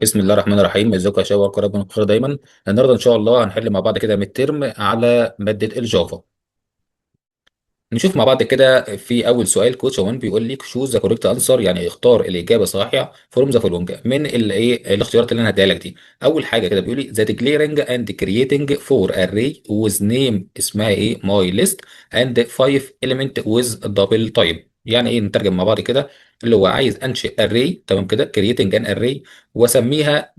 بسم الله الرحمن الرحيم. ازيكم يا شباب؟ رب بخير دايما. النهارده ان شاء الله هنحل مع بعض كده ميد ترم على ماده الجافا. نشوف مع بعض كده. في اول سؤال كوتش 1 بيقول لك شوز ذا كوريكت انسر، يعني اختار الاجابه الصحيحه فروم ذا فولوينج من الايه الاختيارات اللي انا هديها لك دي. اول حاجه كده بيقول لي ذا declaring اند كرييتنج فور array with name اسمها ايه ماي ليست اند 5 element with double type. يعني ايه؟ نترجم مع بعض كده. اللي هو عايز انشئ array، تمام كده، creating an array واسميها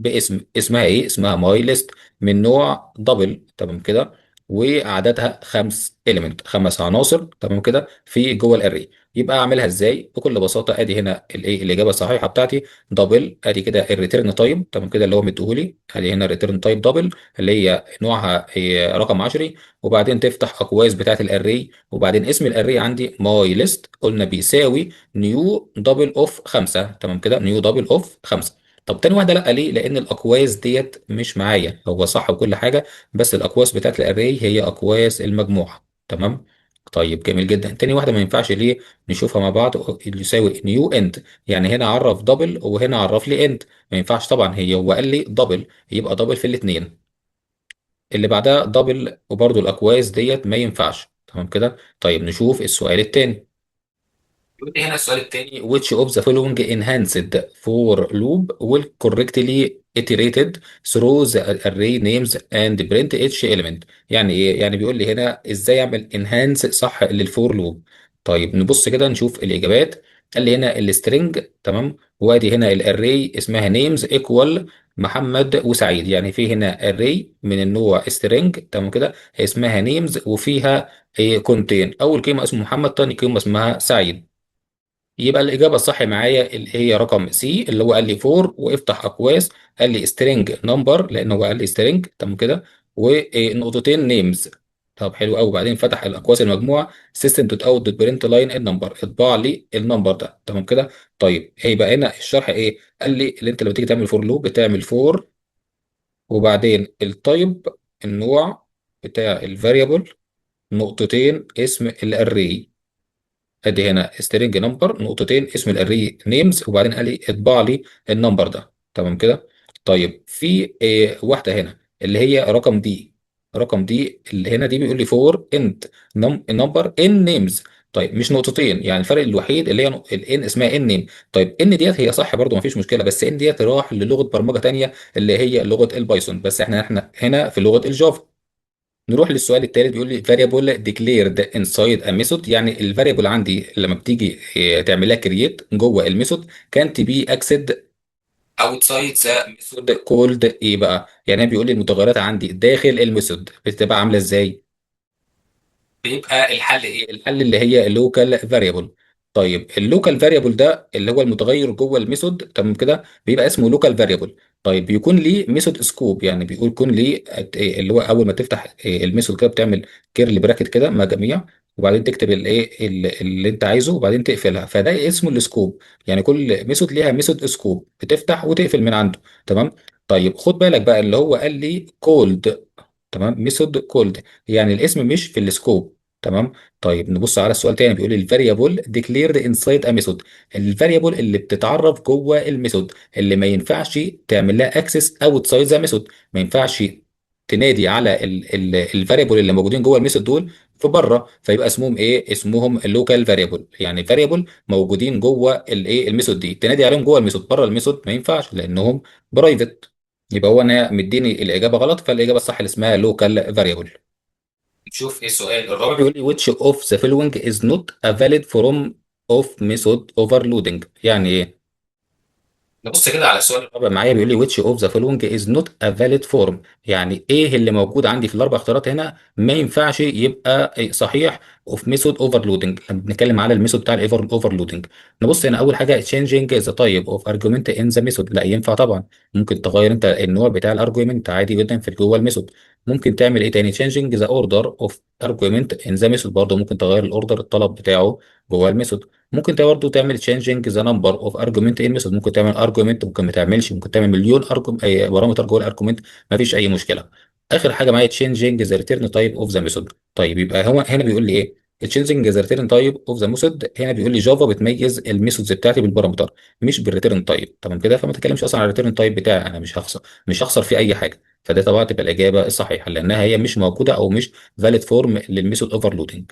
اسمها ايه؟ اسمها ماي ليست من نوع دبل، تمام كده، وعددها 5 خمس عناصر، تمام كده، في جوه الاري. يبقى اعملها ازاي؟ بكل بساطه ادي هنا الايه الاجابه الصحيحه بتاعتي دبل. ادي كده الريتيرن تايب، تمام كده، اللي هو مديهولي. ادي هنا الريتيرن تايب دبل اللي هي نوعها هي رقم 10. وبعدين تفتح اقواس بتاعت الاري، وبعدين اسم الاري عندي ماي ليست قلنا بيساوي نيو دبل اوف 5، تمام كده، نيو دبل اوف 5. طب تاني واحده لا، ليه؟ لان الاقواس ديت مش معايا. هو صح وكل حاجه، بس الاقواس بتاعت الاري هي اقواس المجموعه، تمام. طيب جميل جدا. تاني واحده ما ينفعش ليه؟ نشوفها مع بعض. اللي يساوي نيو اند، يعني هنا عرف دبل وهنا عرف لي اند. ما ينفعش طبعا، هو قال لي دبل يبقى دبل في الاثنين. اللي بعدها دبل وبرده الاقواس ديت ما ينفعش، تمام كده. طيب نشوف السؤال الثاني. يقول لي هنا السؤال الثاني which of the following enhanced for loop will correctly iterated through the array names and print each element. يعني ايه؟ يعني بيقول لي هنا ازاي اعمل enhance صح للفور لوب. طيب نبص كده نشوف الاجابات. قال لي هنا السترنج، تمام، وادي هنا الاري اسمها names equal محمد وسعيد. يعني في هنا array من النوع string، تمام كده، اسمها names وفيها كونتين. اول قيمه اسمه محمد، تاني قيمه اسمها سعيد. يبقى الإجابة الصح معايا اللي هي رقم سي، اللي هو قال لي فور وافتح أقواس. قال لي سترينج نمبر لأن هو قال لي سترينج، تمام كده، ونقطتين نيمز. طب حلو قوي. بعدين فتح الأقواس المجموعة سيستم دوت اوت دوت برنت لاين النمبر، اطبع لي النمبر ده، تمام كده. طيب هيبقى هنا الشرح إيه؟ قال لي اللي أنت لما تيجي تعمل فور لوب بتعمل فور، وبعدين التايب النوع بتاع الفاريبل، نقطتين اسم الاري. ادي هنا سترينج نمبر نقطتين اسم الاري نيمز، وبعدين قال لي اطبع لي النمبر ده، تمام كده. طيب في واحده هنا اللي هي رقم دي. رقم دي اللي هنا دي بيقول لي فور انت نمبر ان نيمز. طيب مش نقطتين، يعني الفرق الوحيد اللي هي الان اسمها ان نيم. طيب ان ديت هي صح برضو مفيش مشكله، بس ان ديت راح للغه برمجه تانيه اللي هي لغه البايثون، بس احنا هنا في لغه الجافا. نروح للسؤال الثالث. بيقول لي variable declared inside a method، يعني الفاريبل عندي لما بتيجي تعملها كرييت جوه الميثود كانت بي اكسد outside the method called ايه بقى؟ يعني بيقول لي المتغيرات عندي داخل الميثود بتبقى عامله ازاي؟ بيبقى الحل ايه؟ الحل اللي هي اللوكال فاريبل. طيب اللوكال فاريبل ده اللي هو المتغير جوه الميثود، تمام كده، بيبقى اسمه لوكال فاريبل. طيب بيكون ليه ميثود سكوب، يعني بيقول يكون ليه اللي هو اول ما تفتح الميثود كده بتعمل كيرلي براكت كده مجاميع، وبعدين تكتب الايه اللي انت عايزه وبعدين تقفلها، فده اسمه السكوب. يعني كل ميثود ليها ميثود سكوب بتفتح وتقفل من عنده، تمام. طيب خد بالك بقى اللي هو قال لي كولد، تمام، ميثود كولد، يعني الاسم مش في السكوب، تمام. طيب نبص على السؤال تاني. بيقول الفاريبل ديكليرد انسايد ا ميثود، الفاريبل اللي بتتعرف جوه الميثود اللي ما ينفعش تعمل لها اكسس اوتسايد ذا ميثود. ما ينفعش تنادي على الفاريبل اللي موجودين جوه الميثود دول في بره، فيبقى اسمهم ايه؟ اسمهم اللوكال فاريبل. يعني فاريبل موجودين جوه الايه الميثود دي تنادي عليهم جوه الميثود، بره الميثود ما ينفعش لانهم برايفت. يبقى هو انا مديني الاجابه غلط، فالاجابه الصح اللي اسمها لوكال فاريبل. نشوف ايه السؤال الرابع. بيقول لي which of the following is not a valid form of method overloading. يعني ايه؟ نبص كده على السؤال الرابع معايا. بيقول لي which of the following is not a valid form، يعني ايه اللي موجود عندي في الاربع اختيارات هنا ما ينفعش يبقى صحيح of method overloading لما بنتكلم على الميثود بتاع الايفر overloading. نبص هنا اول حاجه changing the type of argument in the method، لا ينفع طبعا. ممكن تغير انت النوع بتاع الارجيومنت عادي جدا في جوه الميثود. ممكن تعمل ايه تاني؟ changing the order of argument in the method، برضه ممكن تغير الاوردر الطلب بتاعه جوه الميثود. ممكن انت برضه تعمل changing the number of argument in method، ممكن تعمل argument، ممكن ما تعملش، ممكن تعمل مليون اي بارامتر جوه الارجيومنت، ما فيش اي مشكله. اخر حاجه معايا changing the return type of the method. طيب يبقى هو هنا بيقول لي ايه؟ تشينجينج ذا ريتيرن تايب اوف ذا ميثود، هنا بيقول لي جافا بتميز الميثودز بتاعتي بالبارامتر مش بالريتيرن تايب. تمام كده، فما تتكلمش اصلا على الريتيرن تايب بتاعي، انا مش هخسر فيه اي حاجه. فده طبعا تبقى الاجابه الصحيحه لانها هي مش موجوده او مش فاليد فورم للميثود اوفرلودنج.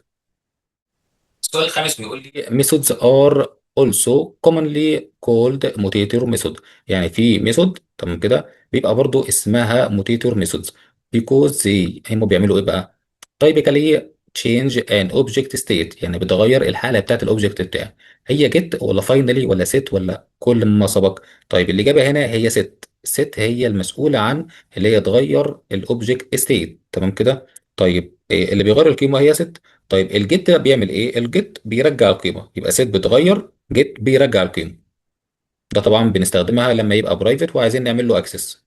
السؤال الخامس بيقول لي methods are also commonly called mutator method. يعني في ميثود تمام كده بيبقى برضو اسمها mutator methods because هم بيعملوا ايه بقى؟ typically change an object state، يعني بتغير الحالة بتاعت الاوبجكت بتاعي. هي get ولا finally ولا set ولا كل ما سبق؟ طيب الإجابة هنا هي set هي المسؤولة عن اللي هي تغير الاوبجكت state. تمام كده. طيب إيه اللي بيغير القيمة؟ هي set. طيب الجيت ده بيعمل ايه؟ الجيت بيرجع القيمه، يبقى سيت بتغير، جيت بيرجع القيمه. ده طبعا بنستخدمها لما يبقى برايفت وعايزين نعمل له اكسس.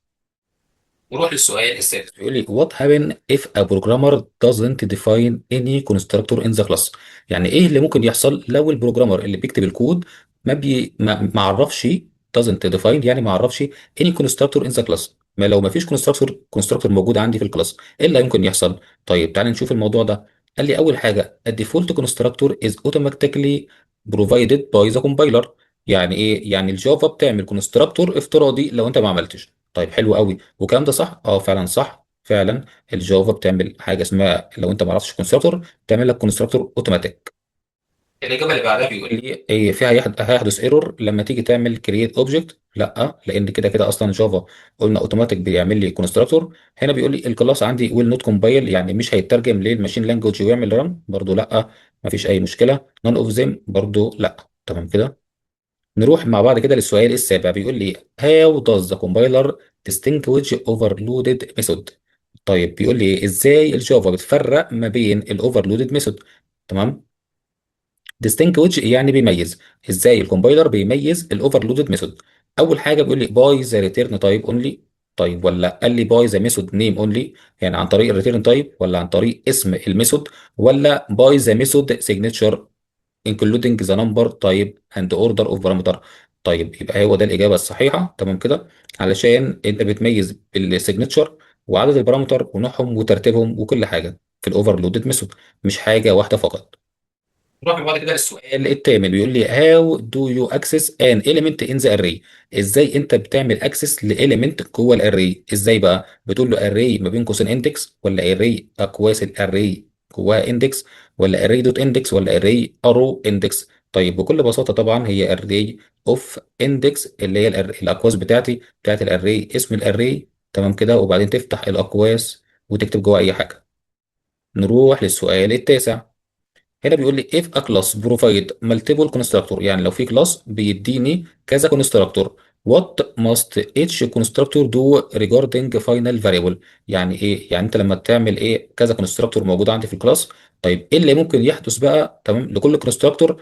نروح للسؤال السادس، بيقول لي what happen if a programmer doesn't define any constructor in the class. يعني ايه اللي ممكن يحصل لو البروجرامر اللي بيكتب الكود ما عرفش doesn't define، يعني ما عرفش any constructor in the class. ما لو ما فيش كونستراكتور موجود عندي في الكلاس، ايه اللي يمكن يحصل؟ طيب تعال نشوف الموضوع ده. قال لي اول حاجه الديفولت كونستراكتور is automatically provided by the compiler. يعني ايه؟ يعني الجافا بتعمل كونستراكتور افتراضي لو انت ما عملتش. طيب حلو قوي، والكلام ده صح؟ اه فعلا صح فعلا. الجافا بتعمل حاجه اسمها لو انت ما عرفتش كونستراكتور بتعمل لك كونستراكتور اوتوماتيك. الاجابه اللي بعدها بيقول لي إيه فيها هيحدث ايرور لما تيجي تعمل كرييت اوبجكت؟ لا، لان كده كده اصلا جافا قلنا اوتوماتيك بيعمل لي كونستراكتور. هنا بيقول لي الكلاس عندي ويل نوت كومبايل، يعني مش هيترجم للماشين لانجوج ويعمل ران، برضو لا. مفيش اي مشكله. نون اوف ذيم برضو لا. تمام كده. نروح مع بعض كده للسؤال السابع، بيقول لي how does the compiler distinguish overloaded method. طيب بيقول لي ازاي الجافا بتفرق ما بين الاوفرلودد ميثود. تمام. distinguish يعني بيميز. ازاي الكومبايلر بيميز الاوفرلودد ميثود؟ اول حاجه بيقول لي باي ذا ريتيرن تايب اونلي. طيب ولا قال لي باي ذا ميثود نيم اونلي، يعني عن طريق الريتيرن تايب ولا عن طريق اسم الميثود، ولا باي ذا ميثود سيجنتشر including the number type and order of parameter. طيب يبقى هو ده الإجابة الصحيحة. تمام كده، علشان أنت بتميز السيجنتشر وعدد البارامتر ونوعهم وترتيبهم وكل حاجة في الأوفرلودد ميثود، مش حاجة واحدة فقط. نروح بعد كده للسؤال الثامن، بيقول لي how do you access an element in the array. ازاي انت بتعمل access لإيليمنت جوه الاري؟ ازاي بقى؟ بتقول له array ما بين قوسين اندكس، ولا array اقواس الاري جواها اندكس، ولا array دوت اندكس، ولا array ارو اندكس؟ طيب بكل بساطه طبعا هي array اوف اندكس، اللي هي الاقواس بتاعت الاري، اسم الاري. تمام كده، وبعدين تفتح الاقواس وتكتب جوه اي حاجه. نروح للسؤال التاسع. هنا بيقول لي if a class provide multiple constructor، يعني لو في كلاس بيديني كذا constructor what must each constructor do regarding final variable. يعني ايه؟ يعني انت لما تعمل ايه كذا constructor موجود عندي في الكلاس، طيب ايه اللي ممكن يحدث بقى تمام لكل constructor؟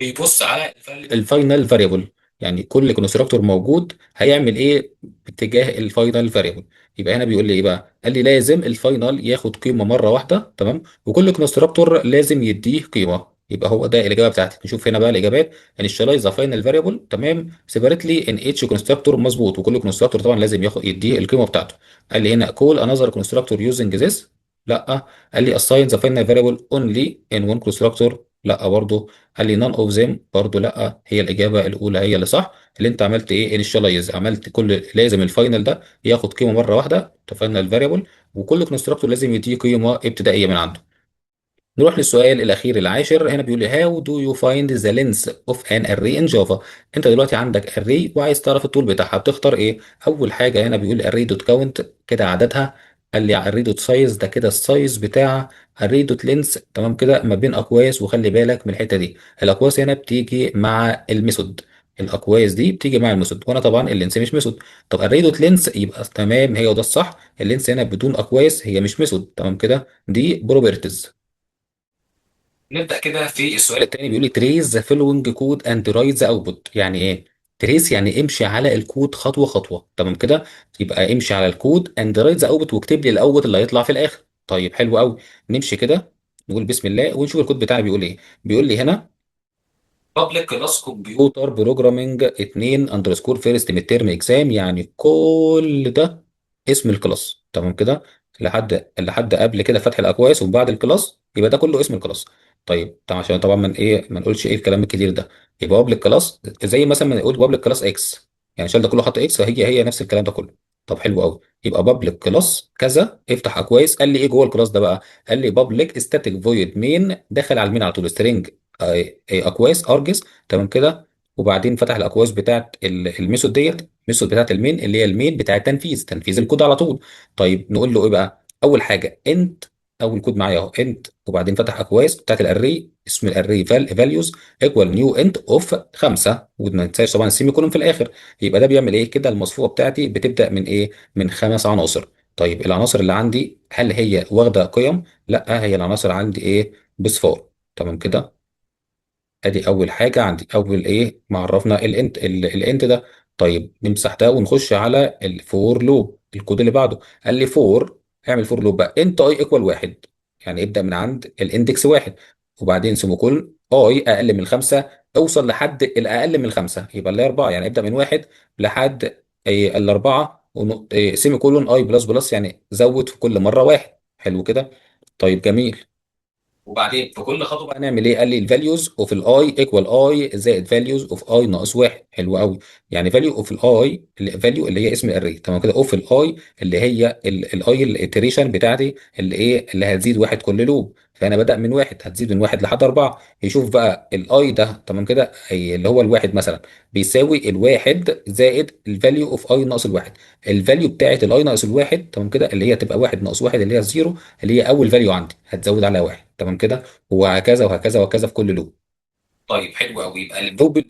بيبص على الفاينل فاريبل. يعني كل كونستراكتور موجود هيعمل ايه باتجاه الفاينل فاريبل. يبقى هنا بيقول لي ايه بقى؟ قال لي لازم الفاينل ياخد قيمه مره واحده، تمام، وكل كونستراكتور لازم يديه قيمه. يبقى هو ده الاجابه بتاعتي. نشوف هنا بقى الاجابات. انيشاليز ذا فاينل فاريبل، تمام، سيبريتلي ان اتش كونستراكتور، مظبوط، وكل كونستراكتور طبعا لازم ياخد يديه القيمه بتاعته. قال لي هنا كول انذر كونستراكتور يوزنج ذس، لا. قال لي assign the final variable only in one constructor، لا برضه. قال لي none of them، برضه لا. هي الاجابه الاولى هي اللي صح. اللي انت عملت ايه؟ initialize، عملت كل لازم الفاينل ده ياخد قيمه مره واحده فاينل فاريبل، وكل كونستراكتور لازم يديه قيمه ابتدائيه من عنده. نروح للسؤال الاخير العاشر. هنا بيقول لي how do you find the length of an array in Java. انت دلوقتي عندك array وعايز تعرف الطول بتاعها، بتختار ايه؟ اول حاجه هنا بيقول array دوت count كده عددها. قال لي array دوت size ده كده السايز بتاع array دوت length. تمام كده، ما بين اقواس، وخلي بالك من الحته دي، الاقواس هنا بتيجي مع الميثود. الاقواس دي بتيجي مع الميثود، وانا طبعا اللينس مش ميثود. طب array دوت length يبقى تمام، هي وده الصح. اللينس هنا بدون اقواس هي مش ميثود. تمام كده، دي بروبرتيز. نبدأ كده في السؤال التاني، بيقول لي تريز ذا فولوينج كود اند رايت ذا اوتبوت. يعني ايه تريس؟ يعني امشي على الكود خطوه خطوه. تمام كده، يبقى امشي على الكود اند رايت ذا اوتبوت واكتب لي الاوتبوت اللي هيطلع في الاخر. طيب حلو قوي. نمشي كده نقول بسم الله ونشوف الكود بتاعنا بيقول ايه. بيقول لي هنا بابليك كلاس كمبيوتر بروجرامنج 2 اندرسكور فيرست ميد ترم اكزام، يعني كل ده اسم الكلاس. تمام كده، لحد قبل كده فتح الاكواس وبعد الكلاس يبقى ده كله اسم الكلاس. طيب طبعا عشان طبعا من ايه ما نقولش ايه الكلام الكتير ده، يبقى بابليك كلاس زي مثلا ما نقول بابليك كلاس اكس، يعني شال ده كله حط اكس، فهي نفس الكلام ده كله. طب حلو قوي، يبقى بابليك كلاس كذا افتح اكوايس. قال لي ايه جوه الكلاس ده بقى؟ قال لي بابليك ستاتيك فويد مين، دخل على المين على طول سترينج اكوايس ارجس، تمام كده. وبعدين فتح الاكواس بتاعت الميثود ديت، الميثود بتاعت المين اللي هي المين بتاع التنفيذ، تنفيذ الكود على طول. طيب نقول له ايه بقى؟ اول حاجه انت، اول كود معايا اهو انت، وبعدين فتح اكواس بتاعت الاري، اسم الاري فاليوز ايكوال نيو انت اوف 5، وما ننساش طبعا السيمي كولون في الاخر. يبقى ده بيعمل ايه كده؟ المصفوفه بتاعتي بتبدا من ايه؟ من 5 عناصر. طيب العناصر اللي عندي هل هي واخده قيم؟ لا، هي العناصر عندي ايه؟ بصفار. تمام كده. ادي اول حاجه عندي، اول ايه معرفنا الانت الانت ده. طيب نمسح ده ونخش على الفور لوب، الكود اللي بعده. قال لي فور، اعمل فور لوب بقى انت اي ايكوال واحد، يعني ابدا من عند الاندكس واحد، وبعدين سيميكولون اي اقل من الخمسه، اوصل لحد الاقل من الخمسه يبقى اللي هي اربعه، يعني ابدا من واحد لحد الاربعه، سيميكولون اي بلس بلس، يعني زود في كل مره واحد. حلو كده. طيب جميل. وبعدين في كل خطوه بقى نعمل ايه؟ قال لي الفاليوز اوف الاي ايكوال اي زائد فاليوز اوف اي ناقص واحد. حلو قوي. يعني فاليو اوف الاي، فاليو اللي هي اسم الاري، تمام كده، اوف الاي اللي هي الاي الاتريشن بتاعتي اللي ايه اللي هتزيد واحد كل لوب، فانا بدا من واحد هتزيد من واحد لحد اربعه. يشوف بقى الاي ده، تمام كده، اللي هو الواحد مثلا بيساوي الواحد زائد الفاليو اوف اي ناقص الواحد. الفاليو بتاعت الاي ناقص الواحد، تمام كده، اللي هي تبقى واحد ناقص واحد اللي هي الزيرو، اللي هي اول فاليو عندي هتزود عليها واحد، تمام كده. وهكذا وهكذا وهكذا في كل لوب. طيب حلو قوي، يبقى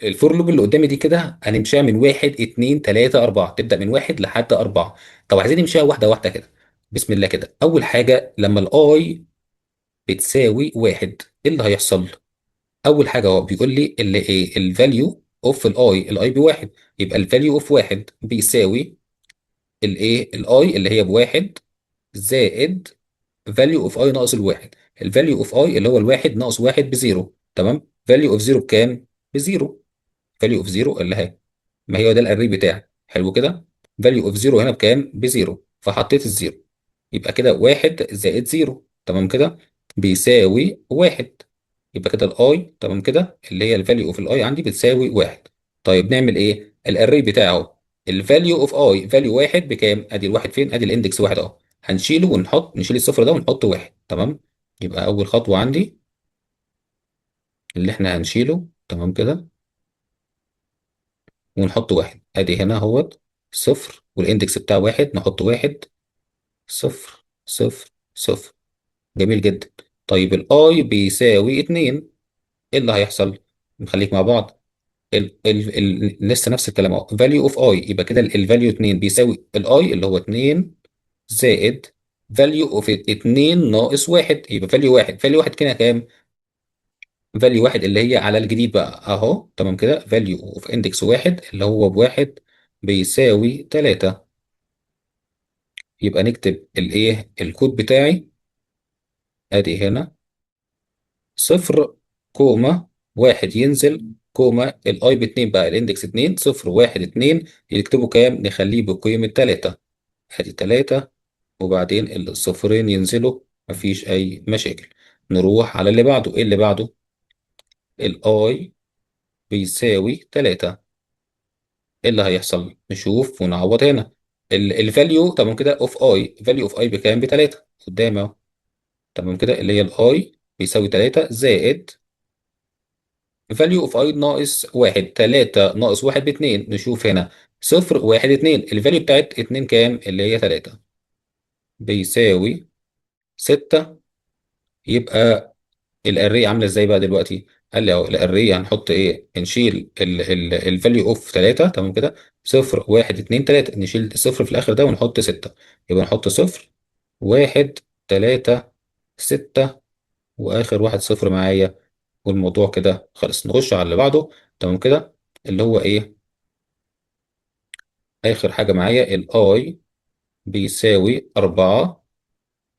الفور لوب اللي قدامي دي كده هنمشيها من واحد اتنين تلاته اربعه، تبدا من واحد لحد اربعه. طب عايزين نمشيها واحده واحده كده. بسم الله كده. اول حاجه لما الاي بتساوي واحد، ايه اللي هيحصل؟ اول حاجه هو بيقول لي اللي ايه الفاليو اوف الاي بواحد، يبقى الفاليو اوف واحد بيساوي الايه الاي اللي هي بواحد زائد فاليو اوف اي ناقص الواحد. الفاليو اوف اي اللي هو الواحد ناقص واحد بزيرو، تمام. فاليو اوف زيرو بكام؟ بزيرو. فاليو اوف زيرو اللي هي، ما هي ده الاري بتاعي. حلو كده. فاليو اوف زيرو هنا بكام؟ بزيرو، فحطيت الزيرو. يبقى كده واحد زائد زيرو، تمام كده، بيساوي واحد. يبقى كده الاي، تمام كده، اللي هي الفاليو اوف الاي عندي بتساوي واحد. طيب نعمل ايه؟ الاري بتاعه الفاليو اوف اي فاليو واحد بكام؟ ادي الواحد فين؟ ادي الاندكس واحد اهو. هنشيله ونحط، نشيل الصفر ده ونحط واحد، تمام. يبقى اول خطوه عندي اللي احنا هنشيله، تمام كده، ونحط واحد. ادي هنا اهوت صفر، والاندكس بتاع واحد نحط واحد، صفر صفر صفر. جميل جدا. طيب الاي بيساوي اتنين، ايه اللي هيحصل؟ نخليك مع بعض. لسه نفس الكلام اهو، فاليو اوف اي، يبقى كده الفاليو 2 بيساوي الاي اللي هو 2 زائد فاليو اوف 2 ناقص 1، يبقى فاليو 1، فاليو 1 كده كام؟ فاليو 1 اللي هي على الجديد بقى اهو، تمام كده، فاليو اوف اندكس 1 اللي هو بواحد بيساوي 3. يبقى نكتب الايه الكود بتاعي. ادي هنا صفر كوما واحد ينزل كوما الاي باتنين بقى الاندكس اتنين، صفر واحد اتنين، يكتبوا كام؟ نخليه بقيمة تلاتة. ادي تلاتة، وبعدين الصفرين ينزلوا، مفيش اي مشاكل. نروح على اللي بعده. ايه اللي بعده؟ الاي بيساوي تلاتة. ايه اللي هيحصل؟ نشوف ونعوض هنا. الفاليو، تمام كده، اوف اي، فاليو اوف اي بكام؟ بتلاتة قدامي اهو، تمام كده، اللي هي الاي بيساوي تلاتة زائد فاليو اوف اي ناقص واحد. 3 ناقص واحد باتنين. نشوف هنا صفر واحد اتنين، الفاليو بتاعت اتنين كام؟ اللي هي 3 بيساوي 6. يبقى الاري عامله ازاي بقى دلوقتي؟ قال لي اهو الاري هنحط ايه؟ نشيل الفاليو اوف 3، تمام كده، صفر واحد اتنين 3، نشيل الصفر في الاخر ده ونحط 6. يبقى نحط صفر واحد 3 6، واخر واحد صفر معايا، والموضوع كده خلص. نخش على اللي بعده، تمام كده، اللي هو ايه؟ اخر حاجه معايا الاي بيساوي 4.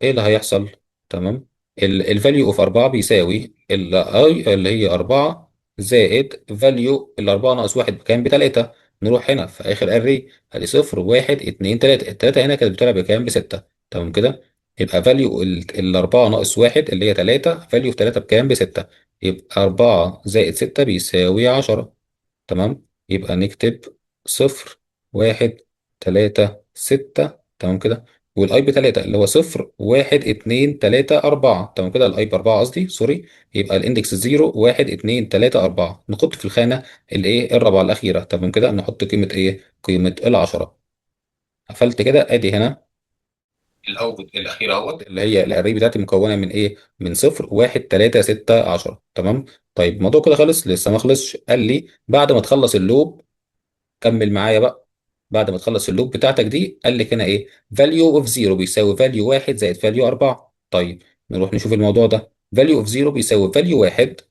ايه اللي هيحصل؟ تمام. الفاليو اوف 4 بيساوي الاي اللي هي 4 زائد فاليو الأربعة ناقص واحد بكام؟ بتلاتة. نروح هنا في آخر اري، ادي صفر واحد اتنين تلاتة، التلاتة هنا كانت بتلعب بكام؟ بستة، تمام كده. يبقى فاليو الأربعة ناقص واحد اللي هي تلاتة، فاليو في تلاتة بكام؟ بستة. يبقى أربعة زائد ستة بيساوي عشرة. تمام. يبقى نكتب صفر، واحد، تلاتة، ستة. تمام كده. والاي بتلاتة اللي هو صفر، واحد، اتنين، تلاتة، أربعة. تمام كده. الاي بأربعة قصدي، سوري. يبقى الاندكس زيرو، واحد، اتنين، تلاتة، أربعة. نحط في الخانة الايه الرابعة الأخيرة. تمام كده. نحط قيمة ايه؟ قيمة العشرة. قفلت كده. ادي هنا الاوتبوت الاخير اهوت، اللي هي الاري بتاعتي مكونه من ايه؟ من صفر، واحد، تلاتة، ستة، عشرة. تمام. طيب الموضوع كده خلص؟ لسه ما خلصش. قال لي بعد ما تخلص اللوب، كمل معايا بقى. بعد ما تخلص اللوب بتاعتك دي، قال لك هنا ايه؟ فاليو اوف زيرو بيساوي فاليو واحد زائد فاليو أربعة. طيب نروح نشوف الموضوع ده. فاليو اوف زيرو بيساوي فاليو واحد،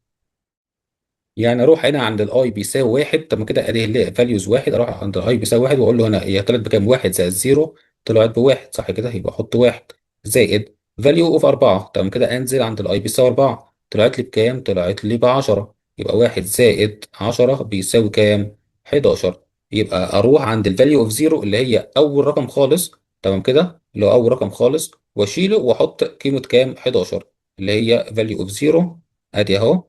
يعني اروح هنا عند الاي بيساوي واحد. طب ما كده ادي اللي فاليوز واحد، اروح عند الاي بيساوي واحد واقول له هنا هي طلعت بكام؟ واحد زائد زيرو طلعت بواحد، صح كده؟ يبقى احط واحد زائد فاليو اوف اربعه. طب ما كده انزل عند الاي بيساوي اربعه، طلعت لي بكام؟ طلعت لي ب 10. يبقى واحد زائد 10 بيساوي كام؟ 11. يبقى اروح عند الفاليو اوف زيرو اللي هي اول رقم خالص. تمام كده. اللي هو اول رقم خالص، واشيله واحط قيمه كام؟ 11، اللي هي فاليو اوف زيرو. ادي اهو.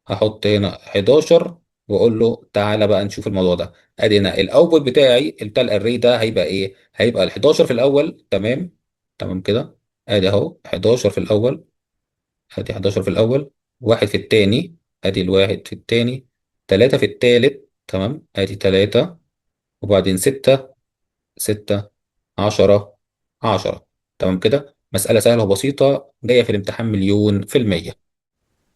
هحط هنا 11 واقول له تعالى بقى نشوف الموضوع ده. ادي هنا الاوتبوت بتاعي بتاع الاري ده هيبقى ايه؟ هيبقى ال 11 في الاول. تمام. تمام كده. ادي اهو 11 في الاول. ادي 11 في الاول. واحد في التاني. ادي الواحد في التاني. تلاتة في التالت. تمام. ادي تلاتة. وبعدين ستة. ستة. عشرة. عشرة. تمام كده. مسألة سهلة وبسيطة، جاية في الامتحان مليون في المية.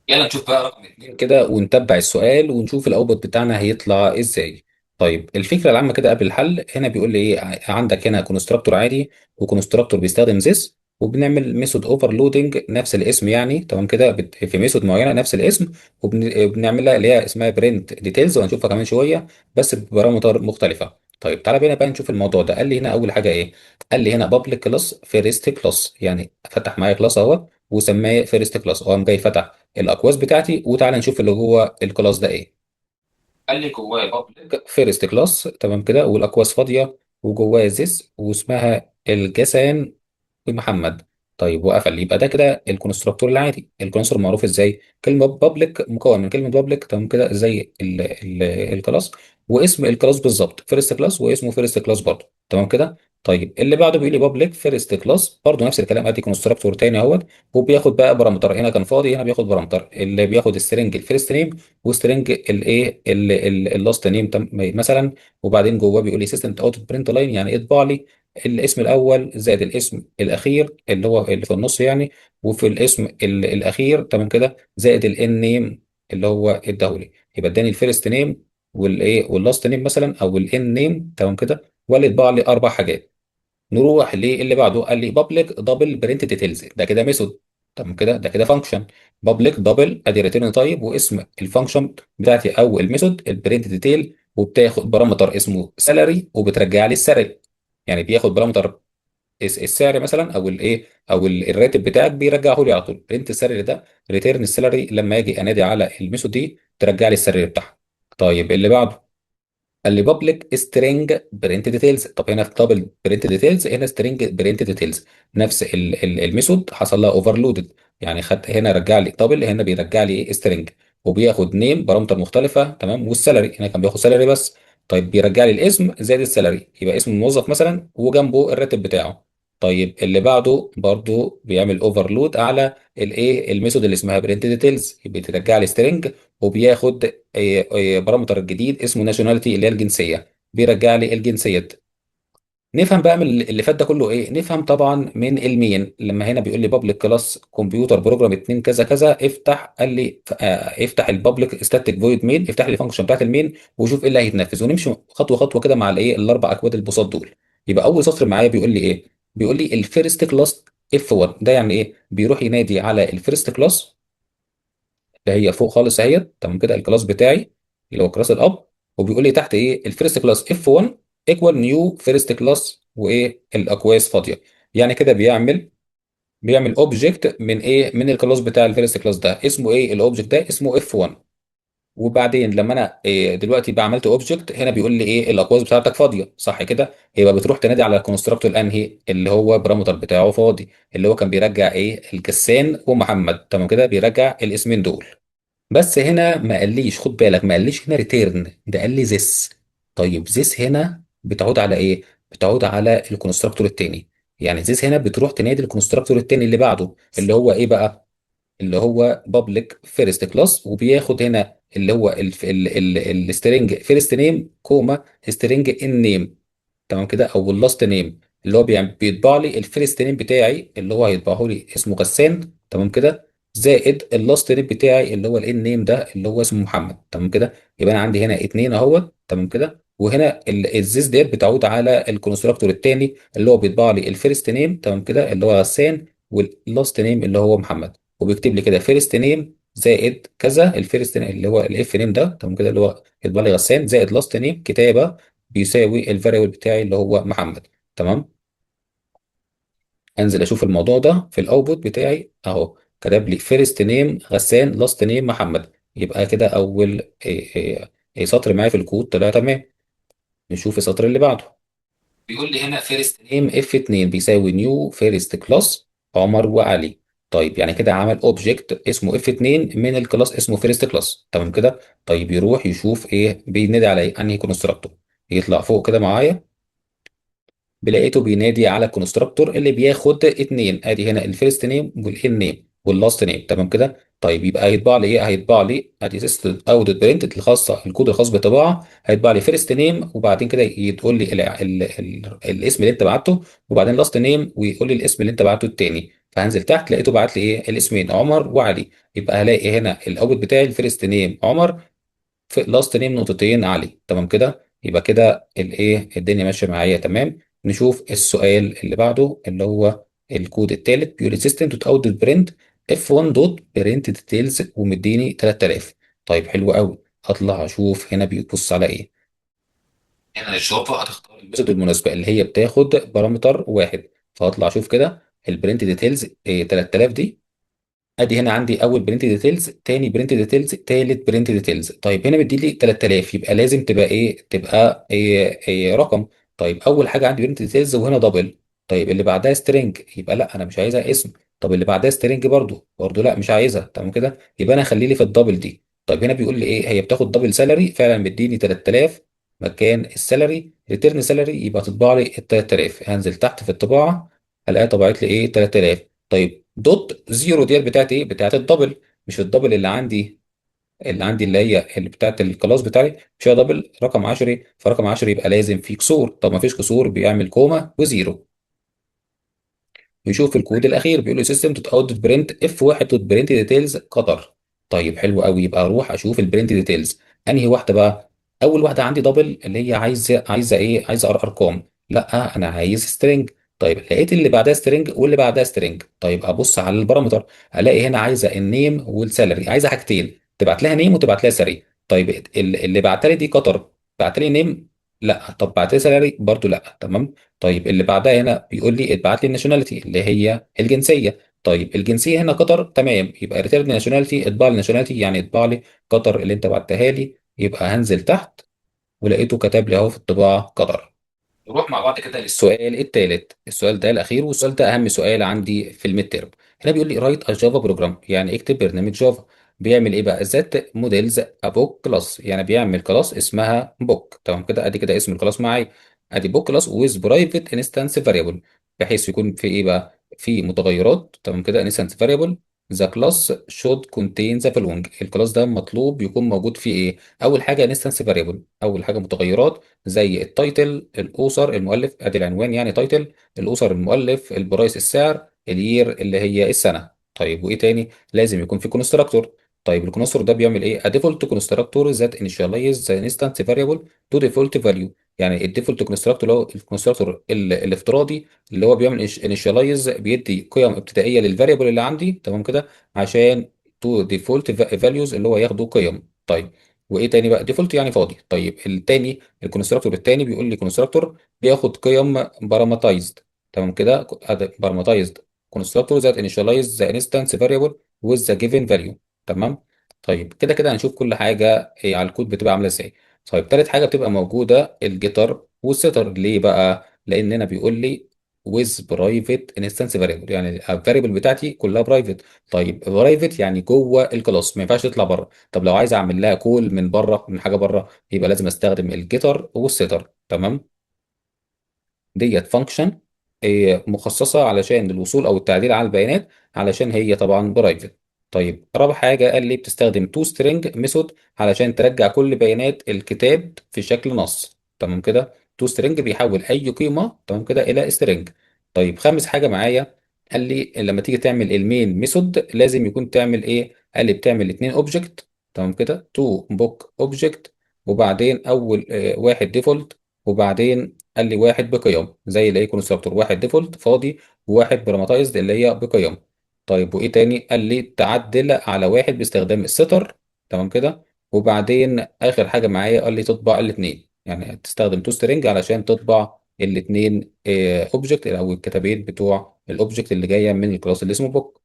يلا نشوف بقى رقم اتنين كده ونتبع السؤال ونشوف الاوتبوت بتاعنا هيطلع ازاي. طيب الفكره العامه كده قبل الحل، هنا بيقول لي ايه؟ عندك هنا كونستراكتور عادي، وكونستراكتور بيستخدم this، وبنعمل ميثود اوفرلودنج نفس الاسم يعني. تمام كده. في ميثود معينه نفس الاسم، وبنعملها اللي هي اسمها برنت ديتيلز، وهنشوفها كمان شويه بس ببارامتر مختلفه. طيب تعالى بينا بقى نشوف الموضوع ده. قال لي هنا اول حاجه ايه؟ قال لي هنا بابليك كلاس فيرست كلاس، يعني فتح معايا كلاس اهو وسماه فيرست كلاس. قام جاي فتح الاكواز بتاعتي، وتعالى نشوف اللي جوه الكلاس ده ايه. قال لي جواه بابليك فيرست كلاس. تمام كده. والاكواز فاضيه، وجواه زيس واسمها الجسان ومحمد. طيب وقفل. يبقى ده كده الكونستراكتور العادي. الكونستراكتور معروف ازاي؟ كلمه بابليك مكون من كلمه بابليك. تمام كده. زي الكلاس، واسم الكلاس بالظبط فيرست كلاس، واسمه فيرست كلاس برضه. تمام كده. طيب اللي بعده بيقول لي بابليك فيرست كلاس، برضه نفس الكلام. ادي كونستراكتور تاني اهوت، وبياخد بقى بارامتر. هنا كان فاضي، هنا بياخد بارامتر اللي بياخد السترنج الفيرست نيم، وسترنج الايه اللاست نيم مثلا. وبعدين جواه بيقول لي سيستم اوت برنت لاين، يعني اطبع لي الاسم الاول زائد الاسم الاخير اللي هو اللي في النص يعني، وفي الاسم الاخير. تمام كده. زائد الان نيم اللي هو الدولي. يبقى اداني الفيرست نيم والايه واللاست نيم مثلا، او الان نيم. تمام كده. وقال لي اطبع لي اربع حاجات. نروح للي بعده. قال لي بابليك دبل برنت ديتيلز، ده كده ميثود. تمام كده. ده كده فانكشن. بابليك دبل ادي ريتيرن تايب واسم الفانكشن بتاعتي او الميثود البرنت ديتيل، وبتاخد بارامتر اسمه سالري وبترجع لي السالري. يعني بياخد بارامتر السعر مثلا، او الايه او الراتب بتاعك، بيرجعه لي على طول. برنت السالري ده ريتيرن السالري، لما اجي انادي على الميثود دي ترجع لي السالري بتاعها. طيب اللي بعده قال لي بابليك سترينج برنت ديتيلز. طب هنا في دبل برنت ديتيلز، هنا سترينج برنت ديتيلز. نفس الميثود حصل لها اوفرلودد، يعني خد هنا رجع لي دبل، هنا بيرجع لي ايه؟ سترينج. وبياخد نيم بارامتر مختلفه. تمام. والسالري هنا كان بياخد سالري بس. طيب بيرجع لي الاسم زائد السالري، يبقى اسم الموظف مثلا وجنبه الراتب بتاعه. طيب اللي بعده برضو بيعمل اوفرلود على الايه الميثود اللي اسمها برنت ديتيلز، بترجع لي سترينج، وبياخد بارامتر جديد اسمه ناشوناليتي اللي هي الجنسيه، بيرجع لي الجنسيه. نفهم بقى من اللي فات ده كله ايه؟ نفهم طبعا من المين. لما هنا بيقول لي بابليك كلاس كمبيوتر بروجرام 2 كذا كذا، افتح. قال لي افتح البابليك ستاتيك فويد مين، افتح لي الفانكشن بتاعت المين وشوف ايه اللي هيتنفذ، ونمشي خطوه خطوه كده مع الايه الاربع اكواد البساط دول. يبقى اول سطر معايا بيقول لي ايه؟ بيقول لي الفيرست كلاس اف 1. ده يعني ايه؟ بيروح ينادي على الفيرست كلاس اللي هي فوق خالص اهيت. تمام كده. الكلاس بتاعي اللي هو كلاس الاب، وبيقول لي تحت ايه؟ الفيرست كلاس اف 1 ايكوال نيو فيرست كلاس، وايه الاكواس فاضيه. يعني كده بيعمل اوبجكت من ايه؟ من الكلاس بتاع الفيرست كلاس ده. اسمه ايه الاوبجكت ده؟ اسمه اف 1. وبعدين لما انا دلوقتي بقى عملت اوبجكت هنا بيقول لي ايه الاقواس بتاعتك فاضيه، صح كده؟ يبقى بتروح تنادي على الكونستراكتور الانهي اللي هو بارامتر بتاعه فاضي، اللي هو كان بيرجع ايه الكسان ومحمد، تمام كده، بيرجع الاسمين دول. بس هنا ما قاليش، خد بالك، ما قاليش هنا ريتيرن، ده قال لي ذس. طيب ذس هنا بتعود على ايه؟ بتعود على الكونستراكتور التاني. يعني ذس هنا بتروح تنادي الكونستراكتور التاني اللي بعده، اللي هو ايه بقى؟ اللي هو بابليك فيرست كلاس، وبياخد هنا اللي هو السترنج فيرست نيم كوما سترنج ان نيم، تمام كده، او اللاست نيم، اللي هو بيطبع لي الفيرست نيم بتاعي اللي هو هيطبعه لي اسمه غسان، تمام كده، زائد اللاست نيم بتاعي اللي هو الان نيم ده اللي هو اسمه محمد، تمام كده. يبقى انا عندي هنا اتنين اهو، تمام كده، وهنا الزيس ديت بتعود على الكونستراكتور الثاني اللي هو بيطبع لي الفيرست نيم، تمام كده، اللي هو غسان، واللاست نيم اللي هو محمد، وبيكتب لي كده فيرست نيم زائد كذا، الفيرست نيم اللي هو الاف نيم ده، تمام كده، اللي هو يطبع لي غسان، زائد لاست نيم كتابه بيساوي الفاريبل بتاعي اللي هو محمد، تمام. انزل اشوف الموضوع ده في الاوتبوت بتاعي اهو، كتب لي فيرست نيم غسان لاست نيم محمد. يبقى كده اول سطر معايا في الكود طلع تمام. نشوف السطر اللي بعده. بيقول لي هنا فيرست نيم اف 2 بيساوي نيو فيرست كلاس عمر وعلي. طيب يعني كده عمل اوبجكت اسمه اف 2 من الكلاس اسمه فيرست كلاس، تمام كده. طيب يروح يشوف ايه بينادي على ايه انهي كونستراكتور. يطلع فوق كده معايا، بلاقيته بينادي على الكونستراكتور اللي بياخد اتنين، ادي هنا الفيرست نيم والان نيم واللاست نيم، تمام كده. طيب يبقى هيطبع لي ايه؟ هيطبع لي ادي سيستم اوت برنت الخاصه، الكود الخاص بالطباعه، هيطبع لي فيرست نيم وبعدين كده يقول لي الاسم اللي انت بعته، وبعدين لاست نيم ويقول لي الاسم اللي انت بعته التاني. فهنزل تحت لقيته بعت لي ايه الاسمين عمر وعلي. يبقى هلاقي هنا الاوت بتاعي الفيرست نيم عمر، في لاست نيم نقطتين علي، تمام كده. يبقى كده الايه الدنيا ماشيه معايا تمام. نشوف السؤال اللي بعده اللي هو الكود الثالث، بيقول سيستم دوت اوت دوت برنت اف 1 دوت برنت ديتيلز ومديني 3000. طيب حلو قوي، هطلع اشوف هنا بيبص على ايه. هنا الجافا هتختار الميثود المناسبه اللي هي بتاخد بارامتر واحد، فهطلع اشوف كده البرنت ديتيلز 3000 دي. ادي هنا عندي اول برنت ديتيلز، تاني برنت ديتيلز، تالت برنت ديتيلز. طيب هنا مدي لي 3000، يبقى لازم تبقى ايه؟ تبقى إيه رقم. طيب اول حاجه عندي برنت ديتيلز وهنا دبل. طيب اللي بعدها سترينج، يبقى لا انا مش عايزها اسم. طب اللي بعدها سترينج برضو لا مش عايزها، تمام كده. يبقى انا اخلي لي في الدبل دي. طيب هنا بيقول لي ايه؟ هي بتاخد دبل سالري، فعلا مديني 3000 مكان السالري، ريتيرن سالري، يبقى تطبع لي ال 3000. هنزل تحت في الطباعه هلاقيها طبعت لي ايه 3000. طيب دوت زيرو ديت بتاعت ايه؟ بتاعت الدبل، مش الدبل اللي عندي، اللي هي اللي بتاعت الكلاس بتاعي مش هي دبل رقم 10، فرقم 10 يبقى لازم فيه كسور. طب ما فيش كسور بيعمل كوما وزيرو. يشوف الكود الاخير بيقول له سيستم دوت اوت دوت برنت اف 1 دوت برنت ديتيلز قطر. طيب حلو قوي، يبقى اروح اشوف البرنت ديتيلز انهي واحده بقى. اول واحده عندي دبل اللي هي عايزه ايه؟ عايزه ارقام. لا انا عايز سترنج. طيب لقيت اللي بعدها سترنج واللي بعدها سترنج. طيب ابص على البارامتر الاقي هنا عايزه النيم والسالري، عايزه حاجتين، تبعت لها نيم وتبعت لها سالري. طيب اللي بعت لي دي قطر، بعت لي نيم لا، طب بعت لي سالري برضو لا، تمام. طيب اللي بعدها هنا بيقول لي اتبعت لي الناشوناليتي اللي هي الجنسيه. طيب الجنسيه هنا قطر، تمام، يبقى ريتيرن ناشوناليتي، اطبع لي ناشوناليتي يعني اطبع لي قطر اللي انت بعتها لي. يبقى هنزل تحت ولقيته كتب لي اهو في الطباعه قطر. نروح مع بعض كده للسؤال الثالث، السؤال ده الاخير والسؤال ده اهم سؤال عندي في الميد تيرم. هنا بيقول لي رايت ا جافا بروجرام، يعني اكتب برنامج جافا. بيعمل ايه بقى؟ ذات موديلز ا بوك كلاس، يعني بيعمل كلاس اسمها بوك، تمام كده. ادي كده اسم الكلاس معايا، ادي بوك كلاس ويز برايفت انستانس فاريبل، بحيث يكون في ايه بقى؟ في متغيرات، تمام كده، انستانس فاريبل. ذا كلاس شود كونتين ذا فولوينج، الكلاس ده مطلوب يكون موجود فيه ايه؟ اول حاجه انستانس فاريبل، اول حاجه متغيرات زي التايتل، الاسر، المؤلف، ادي العنوان يعني تايتل، الاسر، المؤلف، البرايس السعر، الير اللي هي السنه. طيب وايه تاني؟ لازم يكون في كونستراكتور. طيب الكونستراكتور ده بيعمل ايه؟ ديفولت كونستراكتور ذات انيشاليز ذا انستنس فاريبل تو ديفولت فاليو، يعني الديفولت كونستراكتور اللي هو الكونستراكتور الافتراضي اللي هو بيعمل انيشاليز، بيدي قيم ابتدائيه للفاريبل اللي عندي، تمام كده، عشان تو ديفولت فاليوز اللي هو ياخدوا قيم. طيب وايه تاني بقى؟ ديفولت يعني فاضي. طيب التاني الكونستراكتور التاني بيقول لي كونستراكتور بياخد قيم بارامتايزد، تمام كده، بارامتايزد كونستراكتور ذات انيشاليز ذا انستنس فاريبل وذ ذا جيفن فاليو، تمام. طيب كده كده هنشوف كل حاجه على الكود بتبقى عامله ازاي. طيب تالت حاجه بتبقى موجوده الجيتر والسيتر. ليه بقى؟ لان هنا بيقول لي with private instance variable، يعني الفاريبل بتاعتي كلها برايفت. طيب برايفت يعني جوه الكلاس، ما ينفعش تطلع بره. طب لو عايز اعمل لها كول من بره، من حاجه بره، يبقى لازم استخدم الجيتر والسيتر. تمام. ديت فانكشن مخصصه علشان الوصول او التعديل على البيانات، علشان هي طبعا برايفت. طيب رابع حاجه قال لي بتستخدم تو سترينج ميثود علشان ترجع كل بيانات الكتاب في شكل نص. تمام كده. تو سترينج بيحول اي قيمه تمام كده الى سترينج. طيب خامس حاجه معايا قال لي لما تيجي تعمل المين ميثود لازم يكون تعمل ايه؟ قال لي بتعمل اتنين اوبجكت. تمام كده، تو بوك اوبجكت، وبعدين اول واحد ديفولت، وبعدين قال لي واحد بقيم زي الايه كونستراكتور، واحد ديفولت فاضي، وواحد براماتايزد اللي هي بقيم. طيب وايه تاني؟ قال لي تعدل على واحد باستخدام الستر. تمام كده. وبعدين اخر حاجه معايا قال لي تطبع الاثنين، يعني تستخدم تو سترينج علشان تطبع الاثنين اوبجكت او الكتابين بتوع الاوبجكت اللي جايه من الكلاس اللي اسمه بوك.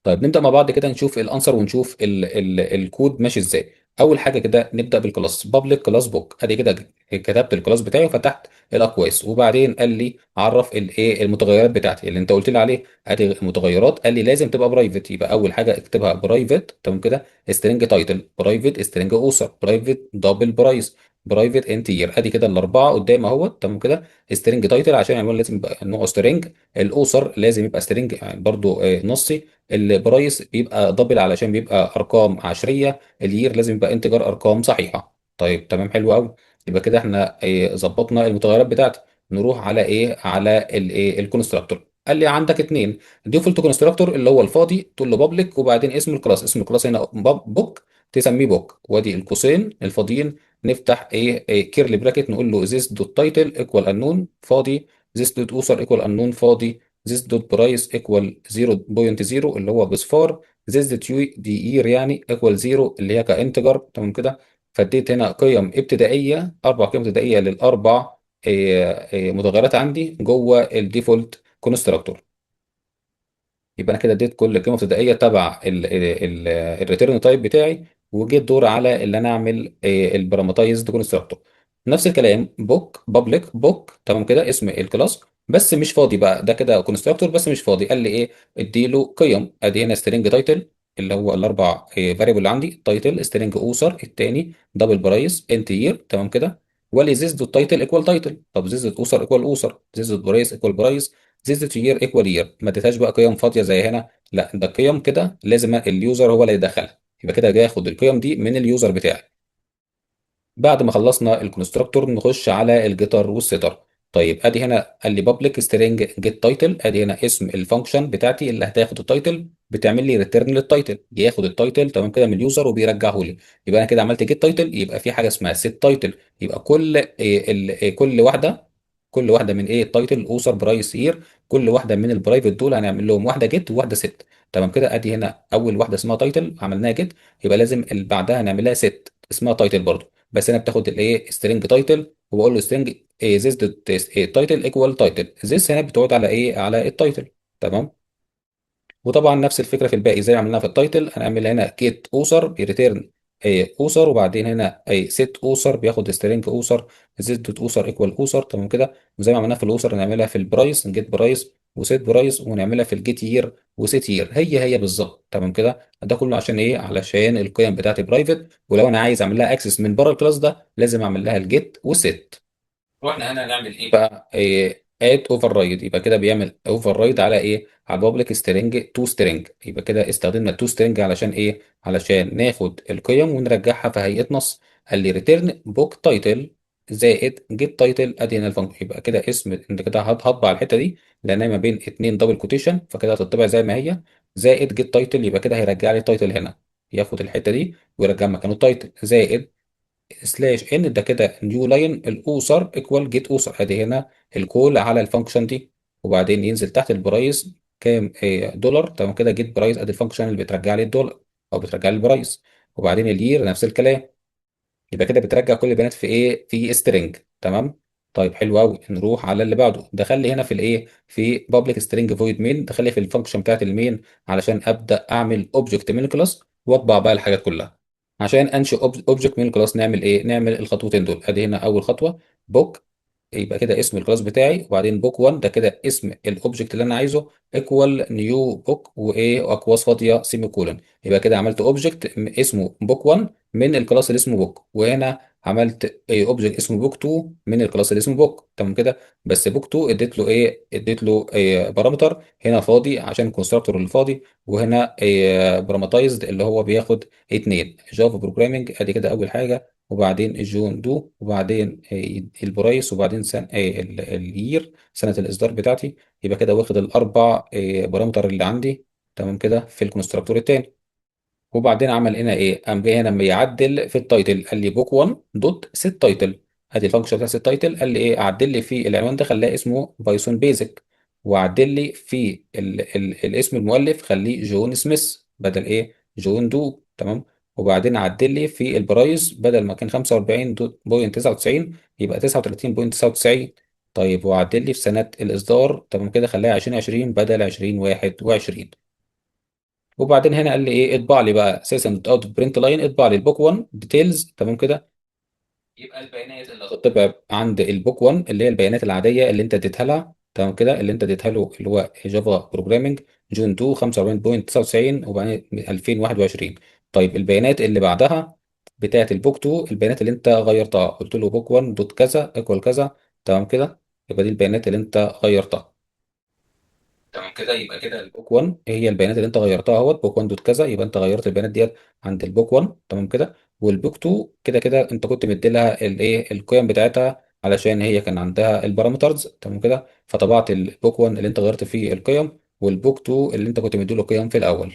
طيب نبدأ مع بعض كده نشوف الانسر ونشوف ال الكود ماشي ازاي. اول حاجه كده نبدأ بالكلاس بابليك كلاس بوك. ادي كده كتبت الكلاس بتاعي وفتحت الاقواس، وبعدين قال لي عرف الايه المتغيرات بتاعتي اللي انت قلت لي عليه. ادي المتغيرات قال لي لازم تبقى برايفت، يبقى اول حاجه اكتبها برايفت. تمام كده. سترينج تايتل، برايفت سترينج اوسر، برايفت دبل برايس، برايفت انتير. ادي كده الاربعه قدام اهوت. تمام كده. سترينج تايتل عشان يعمل لازم يبقى نوعه سترينج. الاوسر لازم يبقى سترينج يعني برضو نصي. البرايس بيبقى دبل علشان بيبقى ارقام عشريه. الير لازم يبقى انتجر ارقام صحيحه. طيب تمام حلو قوي. يبقى كده احنا ظبطنا المتغيرات بتاعتي. نروح على ايه؟ على الايه الكونستراكتور. قال لي عندك اتنين ديفولت كونستراكتور اللي هو الفاضي تقول له بابليك، وبعدين اسم الكلاس، اسم الكلاس هنا بوك، تسميه بوك. وادي القوسين الفاضيين نفتح ايه كيرلي براكت نقول له this دوت تايتل ايكوال unknown فاضي، this دوت اوثر ايكوال unknown فاضي، this دوت برايس ايكوال 0.0 اللي هو بصفار، this دوت يو دي يير يعني ايكوال 0 اللي هي كانتجر. تمام كده. فاديت هنا قيم ابتدائيه، اربع قيم ابتدائيه للاربع متغيرات عندي جوه الديفولت كونستراكتور. يبقى انا كده اديت كل قيمه ابتدائيه تبع الريتيرن تايب بتاعي، وجيت دور على اللي انا اعمل البارامترايزد كونستراكتور. نفس الكلام بوك بابليك بوك. تمام كده اسم الكلاس بس مش فاضي بقى، ده كده كونستراكتور بس مش فاضي. قال لي ايه؟ اديله قيم. ادي هنا سترينج تايتل اللي هو الاربع فاريبل اللي عندي، تايتل سترينج اوسر الثاني دبل برايس انت يير. تمام كده. ولي زيز دوت تايتل ايكوال تايتل، طب زيز دوت اوسر ايكوال اوسر، زيز دوت برايس ايكوال برايس، زيز دوت يير ايكوال يير. ما اديتهاش بقى قيم فاضيه زي هنا، لا ده قيم كده لازم اليوزر هو اللي يدخلها. يبقى كده جاي ياخد القيم دي من اليوزر بتاعي. بعد ما خلصنا الكونستراكتور نخش على الجيتر والسيتر. طيب ادي هنا قال لي بابليك سترينج جيت تايتل. ادي هنا اسم الفانكشن بتاعتي اللي هتاخد التايتل، بتعمل لي ريتيرن للتايتل، ياخد التايتل تمام كده من اليوزر وبيرجعه لي. يبقى انا كده عملت جيت تايتل، يبقى في حاجه اسمها سيت تايتل. يبقى كل واحده من ايه التايتل اوسر برايس يير، كل واحده من البرايفت دول هنعمل لهم واحده جيت وواحده سيت. تمام كده. ادي هنا اول واحده اسمها تايتل عملناها جيت، يبقى لازم اللي بعدها نعمل لها سيت اسمها تايتل برضه. بس انا بتاخد الايه سترينج تايتل، وبقول له سترينج ذيس دوت تايتل ايكوال تايتل. ذيس هنا بتقعد على ايه؟ على التايتل. تمام. وطبعا نفس الفكره في الباقي زي ما عملناها في التايتل. هنعمل هنا جيت اوسر بيريتيرن اوسر، وبعدين هنا سيت اوسر بياخد سترينج اوسر زد دوت اوسر ايكوال اوسر. تمام كده. وزي ما عملناها في الاوسر هنعملها في البرايس جيت برايس وسيت برايس، ونعملها في الجيت يير وسيت يير، هي بالظبط. تمام كده. ده كله عشان ايه؟ علشان القيم بتاعتي برايفت، ولو انا عايز اعمل لها اكسس من بره الكلاس ده لازم اعمل لها الجيت والسيت. واحنا هنا هنعمل ايه بقى؟ اد اوفر رايد. يبقى كده بيعمل اوفر رايد على ايه؟ على البابليك سترينج تو سترينج. يبقى كده استخدمنا التو سترينج علشان ايه؟ علشان ناخد القيم ونرجعها في هيئه نص. قال لي ريتيرن بوك تايتل زائد جيت تايتل. ادي هنا الفانكشن. يبقى كده اسم انت كده هطبع الحته دي لانها ما بين اتنين دبل كوتيشن، فكده هتطبع زي ما هي زائد جيت تايتل. يبقى كده هيرجع لي التايتل هنا، ياخد الحته دي ويرجع مكانه التايتل زائد سلاش ان. ده كده نيو لاين الاوسر ايكوال جيت اوسر. ادي هنا الكول على الفانكشن دي، وبعدين ينزل تحت البرايس كام دولار. تمام كده. جيت برايس ادي الفانكشن اللي بترجع لي الدولار او بترجع لي البرايس، وبعدين الير نفس الكلام. يبقى كده بترجع كل البيانات في ايه؟ في سترينج. تمام. طيب حلو قوي. نروح على اللي بعده. دخل لي هنا في الايه؟ في بابليك سترينج فويد مين. دخل لي في الفانكشن بتاعت المين علشان ابدا اعمل اوبجكت من الكلاس، واطبع بقى الحاجات كلها. عشان انشئ اوبجكت من الكلاس نعمل ايه؟ نعمل الخطوتين دول. ادي هنا اول خطوه بوك، يبقى كده اسم الكلاس بتاعي، وبعدين بوك 1 ده كده اسم الاوبجكت اللي انا عايزه، ايكوال نيو بوك وايه واقواس فاضيه سيمي كولون. يبقى كده عملت اوبجكت اسمه بوك 1 من الكلاس اللي اسمه بوك، وهنا عملت اوبجكت اسمه بوك 2 من الكلاس اللي اسمه بوك. تمام كده. بس بوك 2 اديت له ايه؟ اديت له بارامتر هنا فاضي عشان الكونستراكتور اللي فاضي، وهنا براماتايزد اللي هو بياخد اتنين. جافا بروجرامنج ادي كده اول حاجه، وبعدين الجون دو، وبعدين البرايس، وبعدين الير سنة الإصدار بتاعتي. يبقى كده واخد الأربع بارامتر اللي عندي. تمام كده في الكونستراكتور التاني. وبعدين عمل هنا ايه؟ قام جاي هنا لما يعدل في التايتل قال لي بوك 1 دوت سيت تايتل. ادي الفانكشن بتاع سيت تايتل. قال لي ايه؟ عدل لي في العنوان ده خلاه اسمه بايثون بيزك، وعدل لي في الاسم المؤلف خليه جون سميث بدل ايه؟ جون دو. تمام. وبعدين عدل لي في البرايس بدل ما كان 45.99 يبقى 39.99. طيب وعدل لي في سنة الإصدار تمام كده خلاها 2020 بدل 2021. وبعدين هنا قال لي ايه؟ اطبع لي بقى سيشن اوت برنت لاين، اطبع لي البوك 1 ديتيلز. تمام كده. يبقى البيانات اللي هتطبع عند البوك 1 اللي هي البيانات العاديه اللي انت اديتها لها. تمام كده. اللي انت اديتها له اللي هو جافا بروجرامنج جون 2 45.99 وبعدين 2021. طيب البيانات اللي بعدها بتاعت البوك 2 البيانات اللي انت غيرتها، قلت له بوك 1 دوت كذا ايكوال كذا. تمام كده. يبقى دي البيانات اللي انت غيرتها. تمام كده. يبقى كده البوك 1 هي البيانات اللي انت غيرتها اهوت، بوك 1 دوت كذا، يبقى انت غيرت البيانات ديت عند البوك 1. تمام كده. والبوك 2 كده كده انت كنت مدي لها الايه؟ القيم بتاعتها علشان هي كان عندها البارامترز. تمام كده. فطبعت البوك 1 اللي انت غيرت فيه القيم، والبوك 2 اللي انت كنت مدي له قيم في الاول.